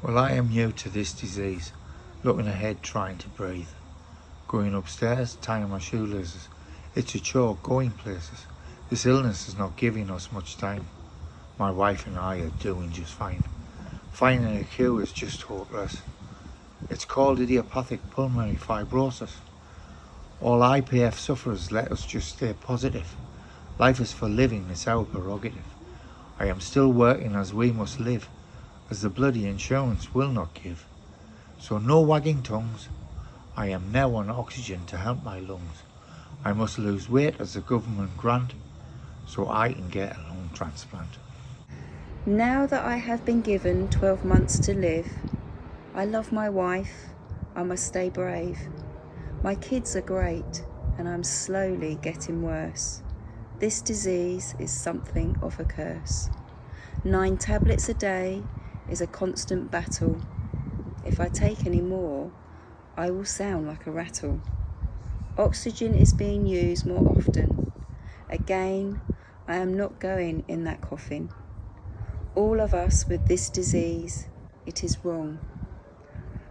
Well, I am new to this disease, looking ahead trying to breathe. Going upstairs, tying my shoelaces. It's a chore going places. This illness is not giving us much time. My wife and I are doing just fine. Finding a cure is just hopeless. It's called Idiopathic Pulmonary Fibrosis. All IPF sufferers, let us just stay positive. Life is for living, it's our prerogative. I am still working as we must live, as the bloody insurance will not give. So no wagging tongues. I am now on oxygen to help my lungs. I must lose weight as the government grant, so I can get a lung transplant. Now that I have been given 12 months to live, I love my wife, I must stay brave. My kids are great, and I'm slowly getting worse. This disease is something of a curse. 9 tablets a day is a constant battle. If I take any more, I will sound like a rattle. Oxygen is being used more often. Again, I am not going in that coffin. All of us with this disease, it is wrong.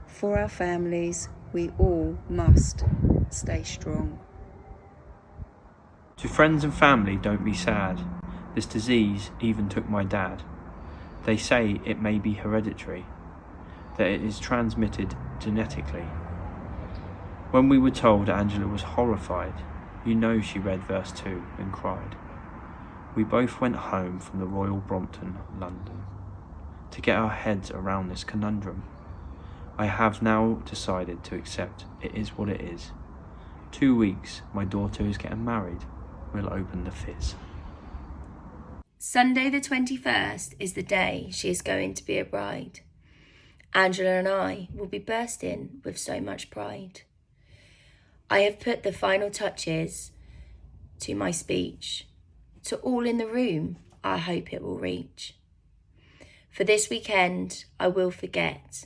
For our families, we all must stay strong. To friends and family, don't be sad. This disease even took my dad. They say it may be hereditary, that it is transmitted genetically. When we were told, Angela was horrified. You know she read verse 2 and cried. We both went home from the Royal Brompton, London, to get our heads around this conundrum. I have now decided to accept it is what it is. 2 weeks, my daughter is getting married. We'll open the fizz. Sunday the 21st is the day she is going to be a bride. Angela and I will be bursting with so much pride. I have put the final touches to my speech. To all in the room, I hope it will reach. For this weekend, I will forget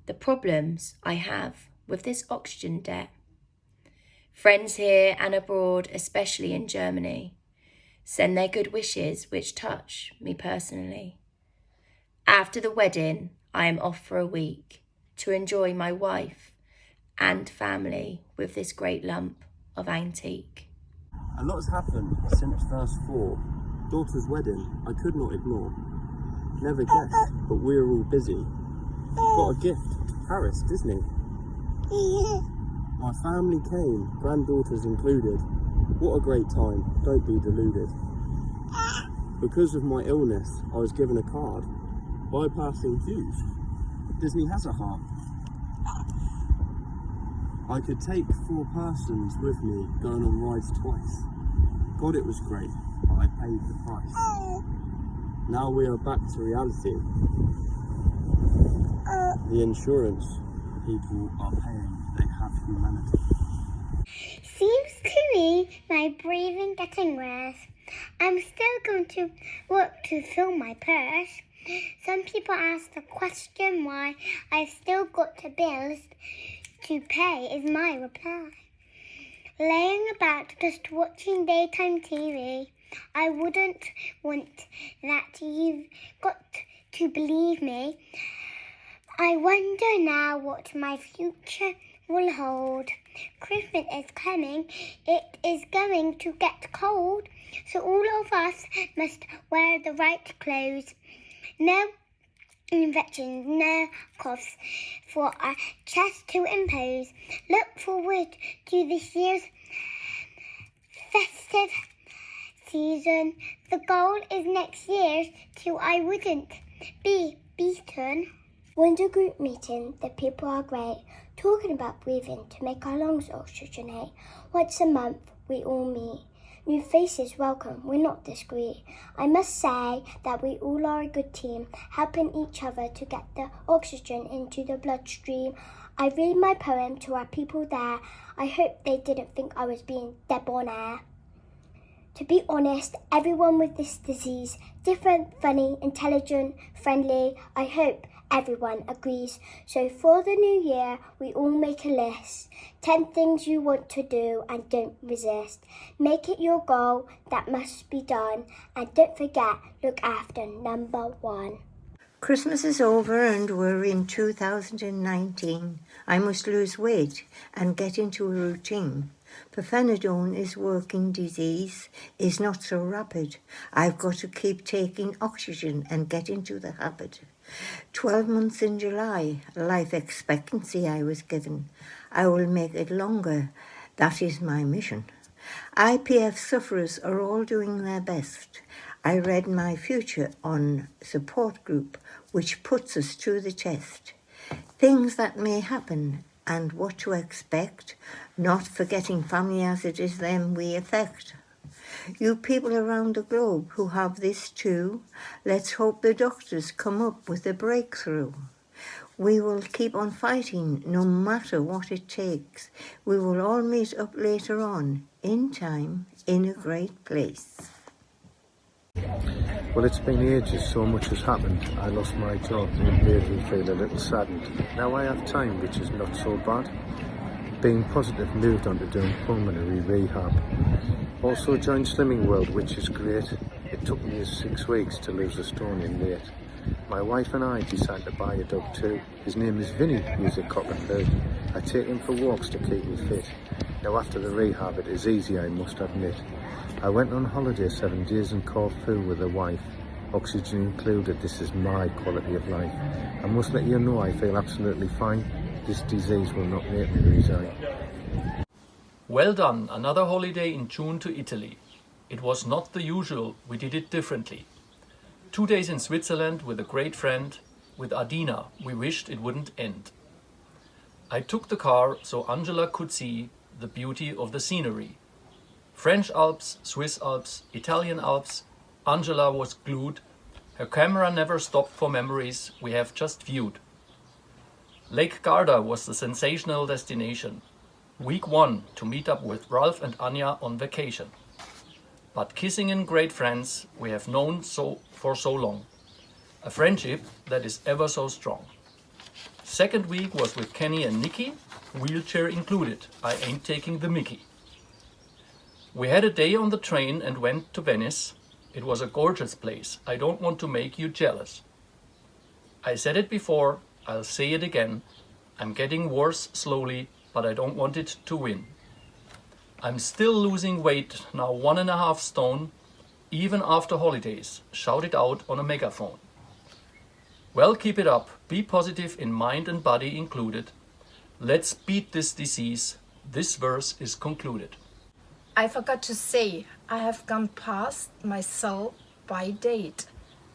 the problems I have with this oxygen debt. Friends here and abroad, especially in Germany, send their good wishes which touch me personally. After the wedding, I am off for a week to enjoy my wife and family with this great lump of antique. A lot has happened since verse 4. Daughter's wedding, I could not ignore. Never guessed, but we're all busy. Got a gift to Paris, Disney. My family came, granddaughters included. What a great time, don't be deluded. Because of my illness, I was given a card. Bypassing views, Disney has a heart. I could take 4 persons with me, going on rides twice. God, it was great, but I paid the price. Now we are back to reality. The insurance people are paying, they have humanity. Seems to me my breathing getting worse. I'm still going to work to fill my purse. Some people ask the question why I've still got the bills to pay is my reply. Laying about just watching daytime TV, I wouldn't want that. You've got to believe me. I wonder now what my future will hold. Christmas is coming, it is going to get cold, so all of us must wear the right clothes. No infections, no coughs for our chest to impose. Look forward to this year's festive season. The goal is next year's till I wouldn't be beaten. Wonder group meeting, the people are great, talking about breathing to make our lungs oxygenate. Once a month we all meet. New faces welcome, we're not discreet. I must say that we all are a good team, helping each other to get the oxygen into the bloodstream. I read my poem to our people there. I hope they didn't think I was being debonair. To be honest, everyone with this disease, different, funny, intelligent, friendly, I hope everyone agrees. So for the new year, we all make a list. 10 things you want to do and don't resist. Make it your goal, that must be done. And don't forget, look after number 1. Christmas is over and we're in 2019. I must lose weight and get into a routine. Pirfenidone is working, disease is not so rapid. I've got to keep taking oxygen and get into the habit. 12 months in July, life expectancy I was given. I will make it longer. That is my mission. IPF sufferers are all doing their best. I read my future on support group, which puts us to the test. Things that may happen and what to expect, not forgetting family as it is them we affect. You people around the globe who have this too, let's hope the doctors come up with a breakthrough. We will keep on fighting no matter what it takes. We will all meet up later on, in time, in a great place. Well, it's been ages, so much has happened. I lost my job and it made me feel a little saddened. Now I have time, which is not so bad. Being positive, moved on to doing pulmonary rehab. Also joined Slimming World, which is great. It took me 6 weeks to lose a stone in weight. My wife and I decided to buy a dog too. His name is Vinny, he's a cockapoo. I take him for walks to keep me fit. Now after the rehab it is easy, I must admit. I went on holiday 7 days in Corfu with a wife. Oxygen included, this is my quality of life. I must let you know I feel absolutely fine. This disease will not make me resign. Well done, another holiday in June to Italy. It was not the usual, we did it differently. 2 days in Switzerland with a great friend. With Adina, we wished it wouldn't end. I took the car so Angela could see the beauty of the scenery. French Alps, Swiss Alps, Italian Alps. Angela was glued. Her camera never stopped for memories we have just viewed. Lake Garda was the sensational destination. Week 1 to meet up with Ralph and Anya on vacation. But kissing in great friends we have known for so long. A friendship that is ever so strong. Second week was with Kenny and Nikki, wheelchair included. I ain't taking the mickey. We had a day on the train and went to Venice. It was a gorgeous place. I don't want to make you jealous. I said it before, I'll say it again. I'm getting worse slowly, but I don't want it to win. I'm still losing weight, now 1.5 stone, even after holidays. Shout it out on a megaphone. Well, keep it up. Be positive in mind and body included. Let's beat this disease. This verse is concluded. I forgot to say, I have gone past my sell-by date.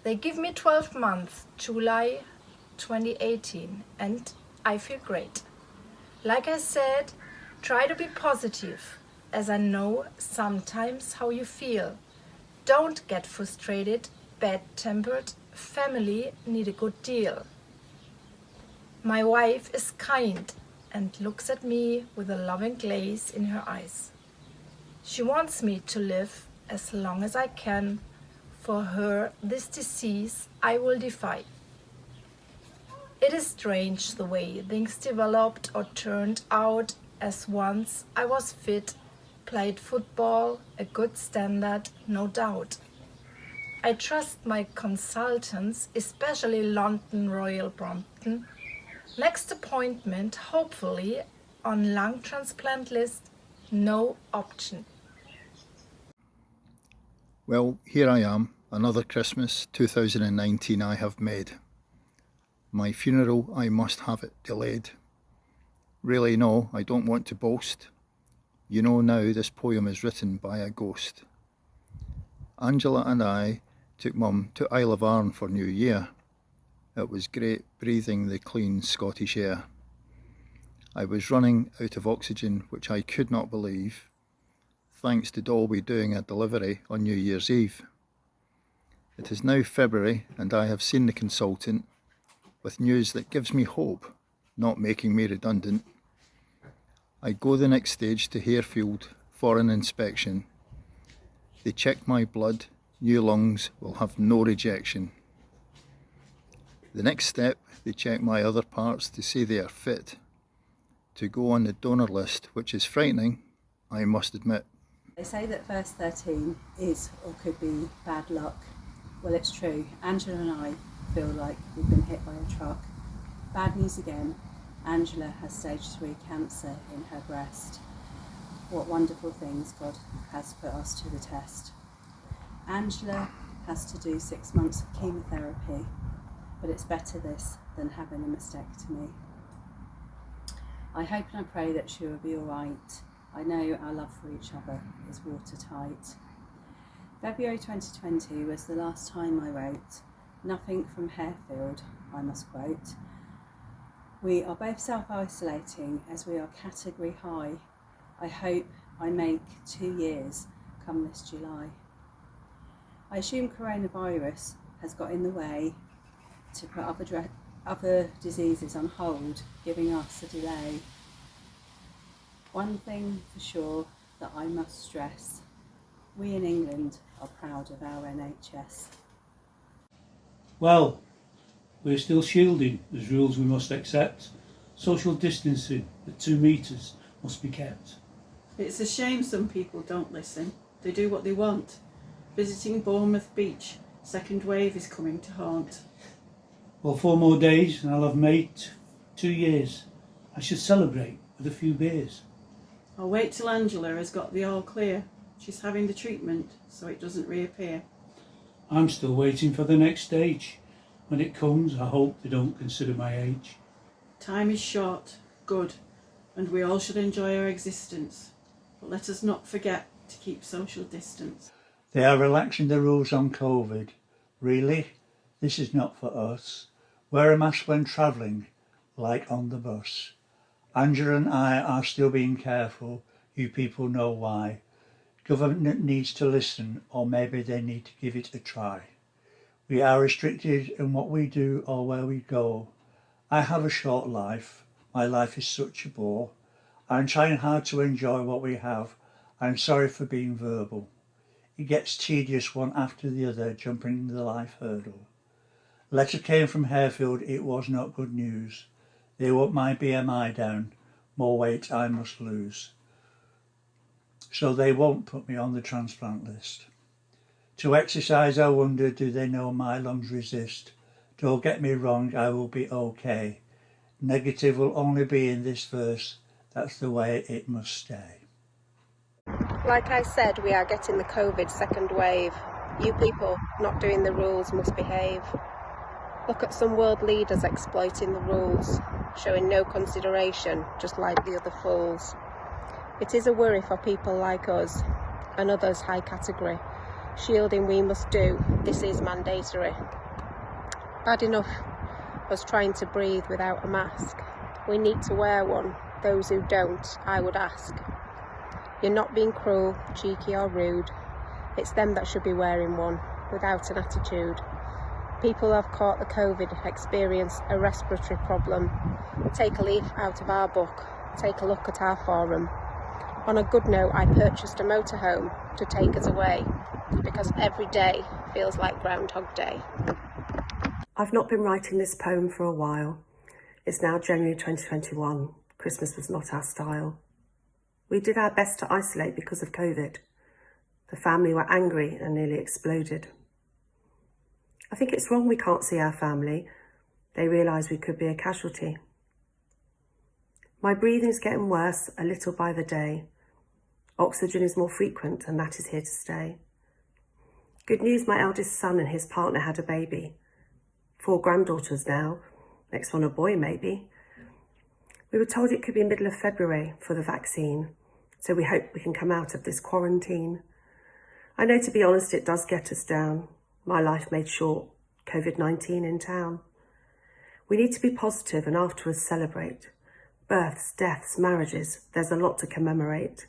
They give me 12 months, July 2018, and I feel great. Like I said, try to be positive, as I know sometimes how you feel. Don't get frustrated, bad-tempered. Family need a good deal. My wife is kind and looks at me with a loving glaze in her eyes. She wants me to live as long as I can. For her, this disease I will defy. It is strange the way things developed or turned out, as once I was fit, played football, a good standard, no doubt. I trust my consultants, especially London Royal Brompton. Next appointment, hopefully, on lung transplant list, no option. Well, here I am, another Christmas 2019 I have made. My funeral, I must have it delayed. Really, no, I don't want to boast. You know now this poem is written by a ghost. Angela and I took Mum to Isle of Arran for New Year. It was great breathing the clean Scottish air. I was running out of oxygen, which I could not believe, thanks to Dolby doing a delivery on New Year's Eve. It is now February and I have seen the consultant with news that gives me hope, not making me redundant. I go the next stage to Harefield for an inspection. They check my blood, new lungs will have no rejection. The next step, they check my other parts to see they are fit to go on the donor list, which is frightening, I must admit. They say that verse 13 is or could be bad luck. Well, it's true. Angela and I feel like we've been hit by a truck. Bad news again. Angela has stage 3 cancer in her breast. What wonderful things God has put us to the test. Angela has to do 6 months of chemotherapy, but it's better this than having a mastectomy. I hope and I pray that she will be alright. I know our love for each other is watertight. February 2020 was the last time I wrote. Nothing from Harefield, I must quote. We are both self-isolating as we are category high. I hope I make 2 years come this July. I assume coronavirus has got in the way to put other diseases on hold, giving us a delay. One thing for sure that I must stress, we in England are proud of our NHS. Well, we're still shielding. There's rules we must accept. Social distancing at 2 metres must be kept. It's a shame some people don't listen. They do what they want. Visiting Bournemouth Beach, second wave is coming to haunt. Well, 4 more days and I'll have made 2 years. I should celebrate with a few beers. I'll wait till Angela has got the all clear. She's having the treatment so it doesn't reappear. I'm still waiting for the next stage. When it comes, I hope they don't consider my age. Time is short, good, and we all should enjoy our existence. But let us not forget to keep social distance. They are relaxing the rules on COVID. Really? This is not for us. Wear a mask when travelling, like on the bus. Angela and I are still being careful. You people know why. Government needs to listen, or maybe they need to give it a try. We are restricted in what we do or where we go. I have a short life. My life is such a bore. I'm trying hard to enjoy what we have. I'm sorry for being verbal. It gets tedious one after the other, jumping the life hurdle. Letter came from Harefield, it was not good news. They want my BMI down, more weight I must lose. So they won't put me on the transplant list. To exercise, I wonder, do they know my lungs resist? Don't get me wrong, I will be okay. Negative will only be in this verse, that's the way it must stay. Like I said, we are getting the COVID second wave. You people not doing the rules must behave. Look at some world leaders exploiting the rules, showing no consideration, just like the other fools. It is a worry for people like us and others high category. Shielding we must do, this is mandatory. Bad enough us trying to breathe without a mask. We need to wear one, those who don't, I would ask. You're not being cruel, cheeky or rude. It's them that should be wearing one, without an attitude. People who have caught the COVID experience a respiratory problem. Take a leaf out of our book, take a look at our forum. On a good note, I purchased a motorhome to take us away, because every day feels like Groundhog Day. I've not been writing this poem for a while. It's now January 2021. Christmas was not our style. We did our best to isolate because of COVID. The family were angry and nearly exploded. I think it's wrong we can't see our family. They realise we could be a casualty. My breathing's getting worse a little by the day. Oxygen is more frequent and that is here to stay. Good news, my eldest son and his partner had a baby. 4 granddaughters now, next one a boy maybe. We were told it could be middle of February for the vaccine, so we hope we can come out of this quarantine. I know, to be honest, it does get us down. My life made short, COVID-19 in town. We need to be positive and afterwards celebrate. Births, deaths, marriages, there's a lot to commemorate.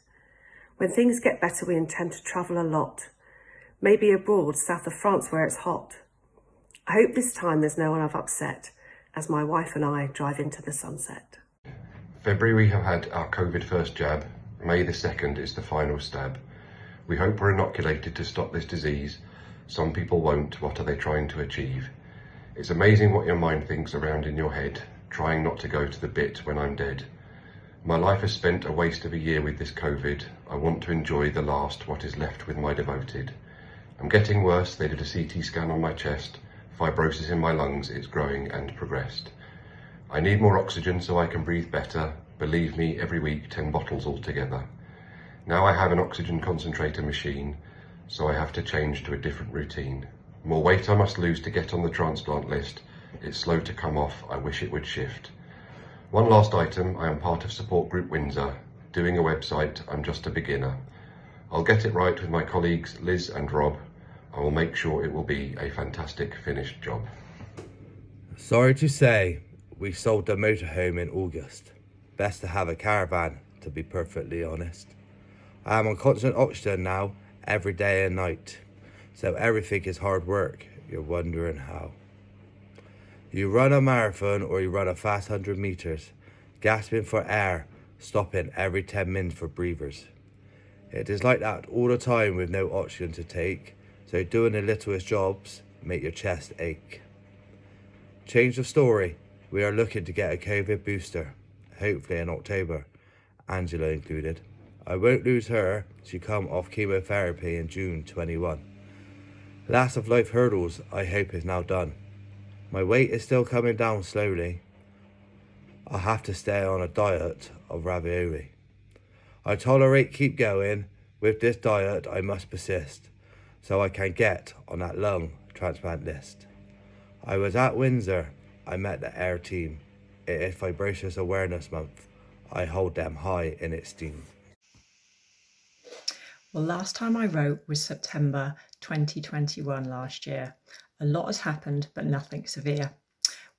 When things get better, we intend to travel a lot. Maybe abroad, south of France where it's hot. I hope this time there's no one I've upset as my wife and I drive into the sunset. February we have had our COVID first jab. May the 2nd is the final stab. We hope we're inoculated to stop this disease. Some people won't. What are they trying to achieve? It's amazing what your mind thinks around in your head, trying not to go to the bit when I'm dead. My life is spent a waste of a year with this COVID. I want to enjoy the last, what is left with my devoted. I'm getting worse. They did a CT scan on my chest. fibrosis in my lungs is growing and progressed. I need more oxygen so I can breathe better. Believe me, every week 10 bottles altogether. Now I have an oxygen concentrator machine, so I have to change to a different routine. More weight I must lose to get on the transplant list. It's slow to come off, I wish it would shift. One last item, I am part of Support Group Windsor. Doing a website, I'm just a beginner. I'll get it right with my colleagues Liz and Rob. I will make sure it will be a fantastic finished job. Sorry to say, we sold the motorhome in August. Best to have a caravan, to be perfectly honest. I am on constant oxygen now, every day and night. So everything is hard work, you're wondering how. You run a marathon or you run a fast 100 meters, gasping for air, stopping every 10 minutes for breathers. It is like that all the time with no oxygen to take, so doing the littlest jobs make your chest ache. Change the story, we are looking to get a COVID booster, hopefully in October, Angela included. I won't lose her, she come off chemotherapy in June 21. Last of life hurdles I hope is now done. My weight is still coming down slowly. I'll have to stay on a diet of ravioli. I tolerate keep going, with this diet I must persist, so I can get on that lung transplant list. I was at Windsor, I met the AIR team. It is Fibrosis Awareness Month. I hold them high in esteem. Well, last time I wrote was September 2021 last year. A lot has happened, but nothing severe.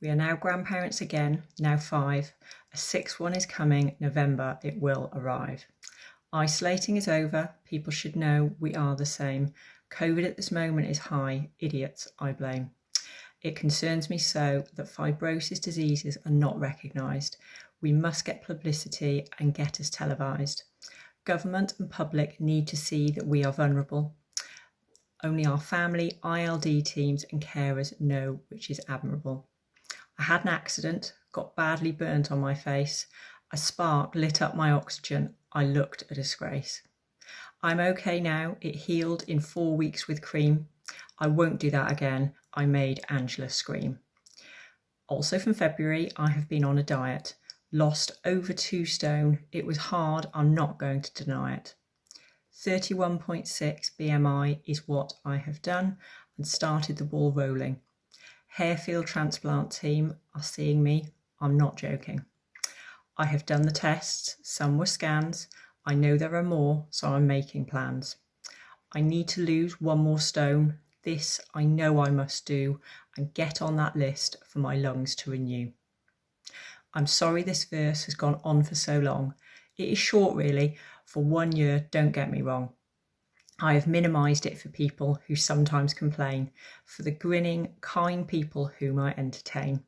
We are now grandparents again, now 5. A 6th one is coming, November, it will arrive. Isolating is over, people should know we are the same. COVID at this moment is high, idiots I blame. It concerns me so that fibrosis diseases are not recognised. We must get publicity and get us televised. Government and public need to see that we are vulnerable. Only our family, ILD teams and carers know, which is admirable. I had an accident, got badly burnt on my face. A spark lit up my oxygen. I looked a disgrace. I'm okay now. It healed in 4 weeks with cream. I won't do that again. I made Angela scream. Also from February, I have been on a diet. Lost over 2 stone. It was hard. I'm not going to deny it. 31.6 BMI is what I have done and started the ball rolling. Hairfield transplant team are seeing me. I'm not joking. I have done the tests. Some were scans. I know there are more, so I'm making plans. I need to lose 1 more stone. This I know I must do and get on that list for my lungs to renew. I'm sorry this verse has gone on for so long. It is short really, for 1 year, don't get me wrong. I have minimised it for people who sometimes complain, for the grinning, kind people whom I entertain.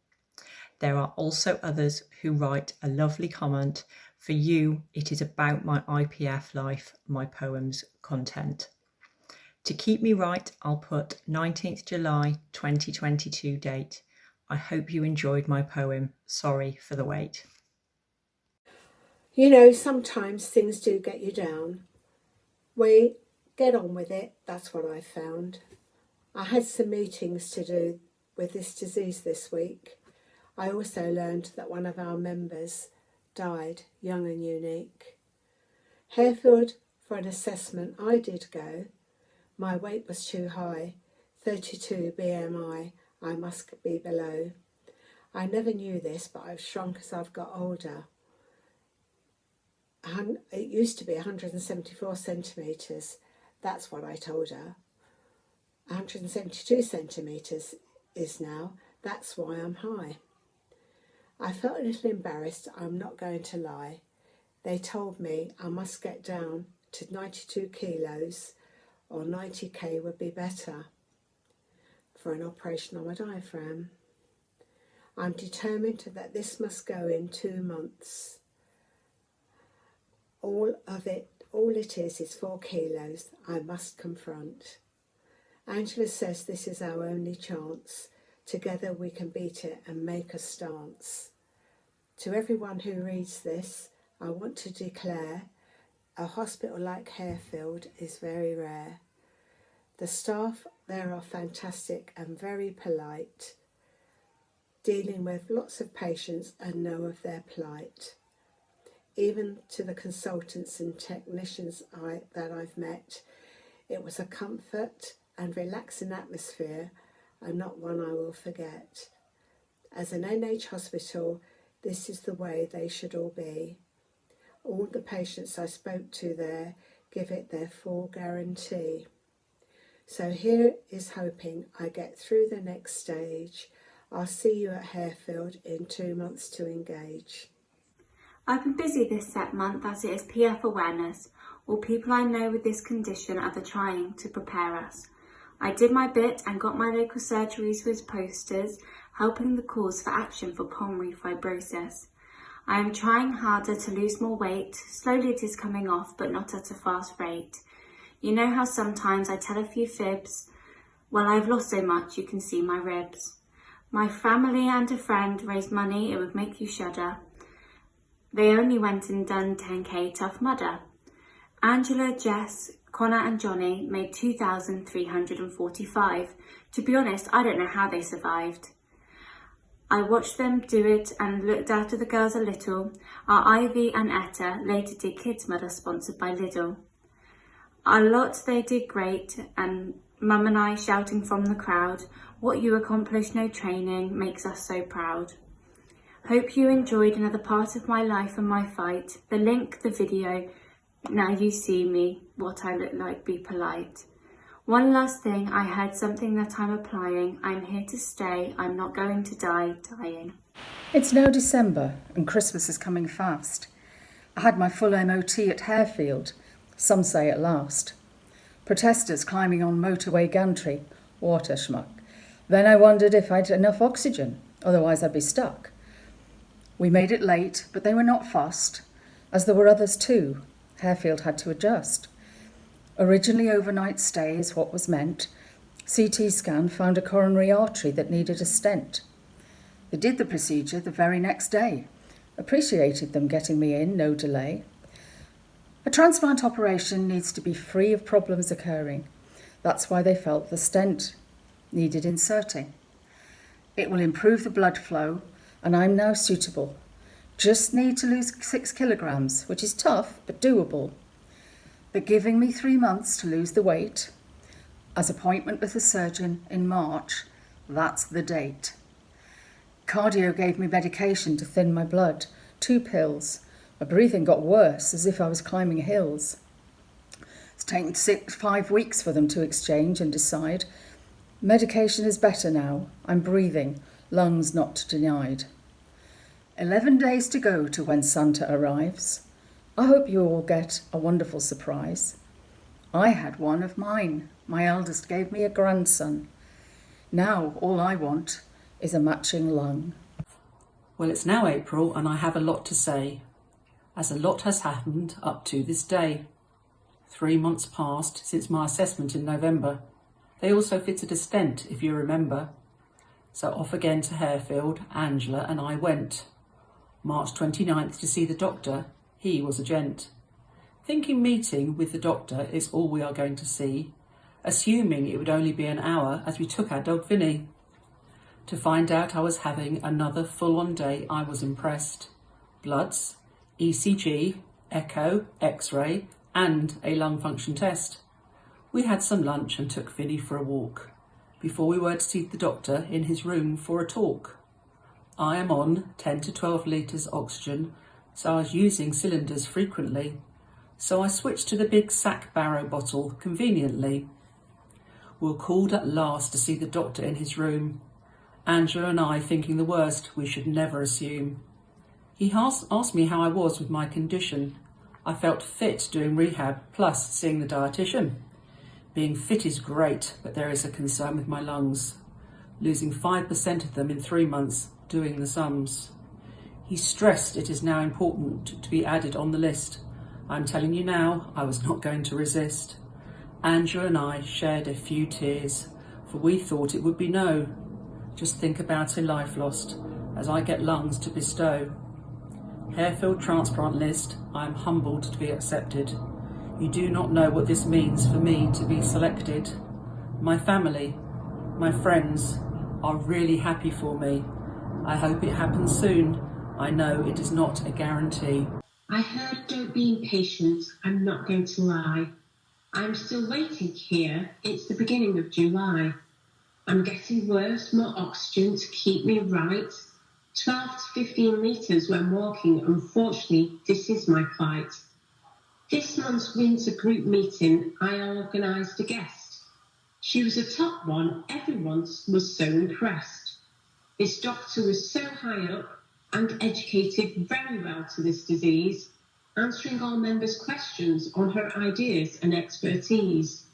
There are also others who write a lovely comment. For you, it is about my IPF life, my poem's content. To keep me right, I'll put 19th July 2022 date. I hope you enjoyed my poem. Sorry for the wait. You know, sometimes things do get you down. We get on with it, that's what I found. I had some meetings to do with this disease this week. I also learned that one of our members died young and unique. Harefield, for an assessment I did go. My weight was too high, 32 BMI, I must be below. I never knew this, but I've shrunk as I've got older. It used to be 174 centimetres, that's what I told her. 172 centimetres is now, that's why I'm high. I felt a little embarrassed, I'm not going to lie. They told me I must get down to 92 kilos or 90k would be better for an operation on my diaphragm. I'm determined that this must go in 2 months. All it is 4 kilos I must confront. Angela says this is our only chance. Together we can beat it and make a stance. To everyone who reads this, I want to declare a hospital like Harefield is very rare. The staff They are fantastic and very polite, dealing with lots of patients and know of their plight. Even to the consultants and technicians that I've met, it was a comfort and relaxing atmosphere, and not one I will forget. As an NH hospital, this is the way they should all be. All the patients I spoke to there give it their full guarantee. So here is hoping I get through the next stage. I'll see you at Harefield in 2 months to engage. I've been busy this set month as it is PF awareness. All people I know with this condition are trying to prepare us. I did my bit and got my local surgeries with posters helping the cause for action for pulmonary fibrosis. I am trying harder to lose more weight. Slowly it is coming off, but not at a fast rate. You know how sometimes I tell a few fibs? Well, I've lost so much you can see my ribs. My family and a friend raised money, it would make you shudder. They only went and done 10k Tough Mudder. Angela, Jess, Connor and Johnny made 2,345. To be honest, I don't know how they survived. I watched them do it and looked after the girls a little. Our Ivy and Etta later did Kids Mudder sponsored by Lidl. A lot they did great, and Mum and I shouting from the crowd, what you accomplished, no training, makes us so proud. Hope you enjoyed another part of my life and my fight. The link, the video, now you see me, what I look like, be polite. One last thing, I heard something that I'm applying. I'm here to stay, I'm not going to die dying. It's now December and Christmas is coming fast. I had my full MOT at Harefield, some say at last. Protesters climbing on motorway gantry, what a schmuck. Then I wondered if I'd enough oxygen, otherwise I'd be stuck. We made it late, but they were not fussed, as there were others too. Harefield had to adjust. Originally overnight stay is what was meant. CT scan found a coronary artery that needed a stent. They did the procedure the very next day. Appreciated them getting me in, no delay. A transplant operation needs to be free of problems occurring. That's why they felt the stent needed inserting. It will improve the blood flow, and I'm now suitable. Just need to lose 6 kilograms, which is tough, but doable. They're giving me 3 months to lose the weight. As appointment with the surgeon in March, that's the date. Cardio gave me medication to thin my blood, 2 pills. My breathing got worse, as if I was climbing hills. It's taken 5 weeks for them to exchange and decide. Medication is better now. I'm breathing, lungs not denied. 11 days to go to when Santa arrives. I hope you all get a wonderful surprise. I had one of mine. My eldest gave me a grandson. Now all I want is a matching lung. Well, it's now April and I have a lot to say, as a lot has happened up to this day. 3 months passed since my assessment in November. They also fitted a stent, if you remember. So off again to Harefield, Angela and I went. March 29th to see the doctor. He was a gent. Thinking meeting with the doctor is all we are going to see, assuming it would only be an hour as we took our dog Vinny. To find out I was having another full-on day, I was impressed. Bloods, ECG, echo, x-ray and a lung function test. We had some lunch and took Vinny for a walk before we were to see the doctor in his room for a talk. I am on 10 to 12 litres oxygen, so I was using cylinders frequently. So I switched to the big sack barrow bottle conveniently. We were called at last to see the doctor in his room. Angela and I thinking the worst, we should never assume. He asked me how I was with my condition. I felt fit doing rehab, plus seeing the dietitian. Being fit is great, but there is a concern with my lungs. Losing 5% of them in 3 months, doing the sums. He stressed it is now important to be added on the list. I'm telling you now, I was not going to resist. Angela and I shared a few tears, for we thought it would be no. Just think about a life lost, as I get lungs to bestow. Harefield transplant list, I am humbled to be accepted. You do not know what this means for me to be selected. My family, my friends are really happy for me. I hope it happens soon. I know it is not a guarantee. I heard don't be impatient, I'm not going to lie. I'm still waiting here, it's the beginning of July. I'm getting worse, more oxygen to keep me right. 12 to 15 litres when walking, unfortunately this is my plight. This month's winter group meeting I organised a guest. She was a top one, everyone was so impressed. This doctor was so high up and educated very well to this disease, answering all members' questions on her ideas and expertise,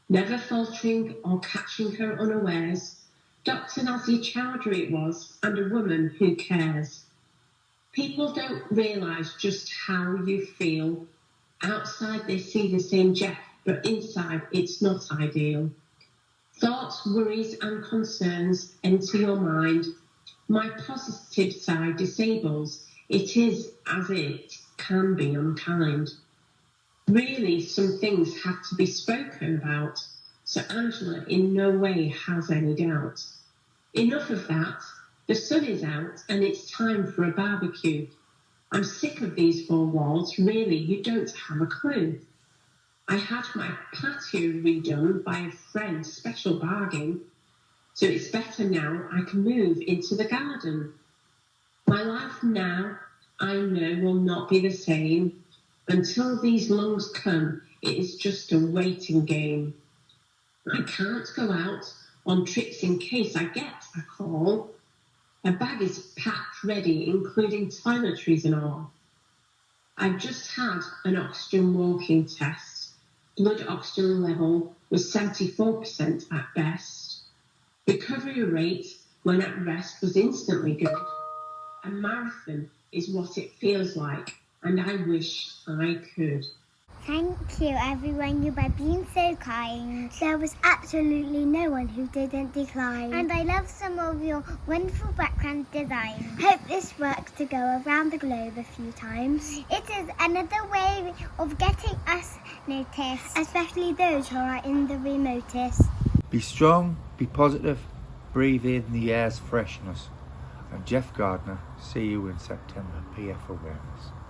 never faltering or catching her unawares. Dr. Nadia Chowdhury it was, and a woman who cares. People don't realise just how you feel. Outside they see the same Jeff, but inside it's not ideal. Thoughts, worries and concerns enter your mind. My positive side disables. It is as it can be unkind. Really, some things have to be spoken about, so Angela in no way has any doubt. Enough of that. The sun is out and it's time for a barbecue. I'm sick of these four walls, really, you don't have a clue. I had my patio redone by a friend, special bargain, so it's better now I can move into the garden. My life now, I know, will not be the same. Until these lungs come, it is just a waiting game. I can't go out on trips in case I get a call. A bag is packed ready, including toiletries and all. I've just had an oxygen walking test. Blood oxygen level was 74% at best. Recovery rate when at rest was instantly good. A marathon is what it feels like, and I wish I could. Thank you everyone, you by being so kind. There was absolutely no one who didn't decline. And I love some of your wonderful background design. Hope this works to go around the globe a few times. It is another way of getting us noticed, especially those who are in the remotest. Be strong, be positive, breathe in the air's freshness. I'm Jeff Gardner, see you in September, PF Awareness.